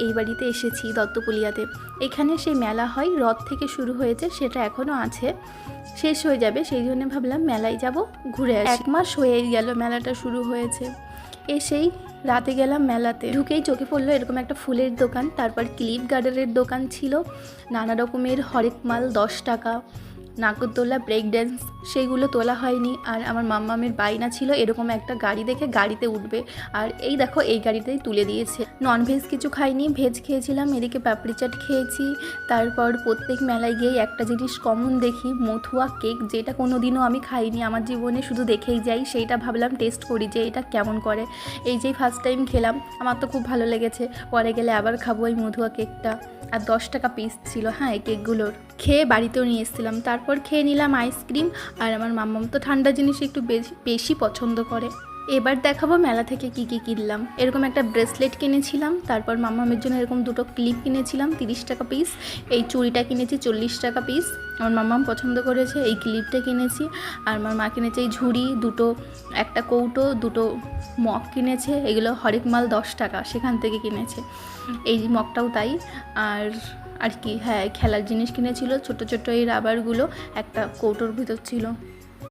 এই বাড়িতে এসেছি দত্তপুলিয়াতে। এখানে সেই মেলা হয়, রথ থেকে শুরু হয়েছে, সেটা এখনও আছে, শেষ হয়ে যাবে, সেই জন্য ভাবলাম মেলায় যাব, ঘুরে আসি। 1 মাস হয়েই গেল মেলাটা শুরু হয়েছে। এসেই রাতে গেলাম মেলাতে, ঢুকেই চোখে পড়লো এরকম একটা ফুলের দোকান, তারপর ক্লিপ গার্ডারের দোকান ছিল, নানা রকমের হরেক মাল 10 টাকা, নাগরদোলা, ব্রেক ড্যান্স, সেইগুলো তোলা হয়নি। আর আমার মাম্মামের বায়না ছিল এরকম একটা গাড়ি দেখে গাড়িতে উঠবে, আর এই দেখো এই গাড়িতেই তুলে দিয়েছে। ননভেজ কিছু খাইনি, ভেজ খেয়েছিলাম, এদিকে পাপড়ি চাট খেয়েছি। তারপর প্রত্যেক মেলায় গিয়েই একটা জিনিস কমন দেখি, মথুয়া কেক, যেটা কোনো দিনও আমি খাইনি আমার জীবনে, শুধু দেখেই যাই, সেইটা ভাবলাম টেস্ট করি যে এটা কেমন করে। এই যেই ফার্স্ট টাইম খেলাম, আমার তো খুব ভালো লেগেছে, পরে গেলে আবার খাবো এই মথুয়া কেকটা। আর 10 টাকা পিস ছিল হ্যাঁ এই কেকগুলোর। খেয়ে বাড়িতেও নিয়ে এসেছিলাম। তারপর খেয়ে নিলাম আইসক্রিম, আর আমার মাম্মাম তো ঠান্ডা জিনিস একটু বেশি পছন্দ করে। এবার দেখাবো মেলা থেকে কি কি কিনলাম। এরকম একটা ব্রেসলেট কিনেছিলাম, তারপর মাম্মামের জন্য এরকম 2টো ক্লিপ কিনেছিলাম 30 টাকা পিস, এই চুড়িটা কিনেছি 40 টাকা পিস, আমার মাম্মাম পছন্দ করেছে, এই ক্লিপটা কিনেছি। আর আমার মা কিনেছে এই ঝুড়ি দুটো, একটা কৌটো, 2টো মগ কিনেছে, এগুলো হরেক মাল 10 টাকা, সেখান থেকে কিনেছে। এই মগটাও তাই। আর কি হ্যাঁ খেলার জিনিস কিনেছিল, ছোট ছোট এই রাবারগুলো একটা কৌটোর ভিতর ছিল।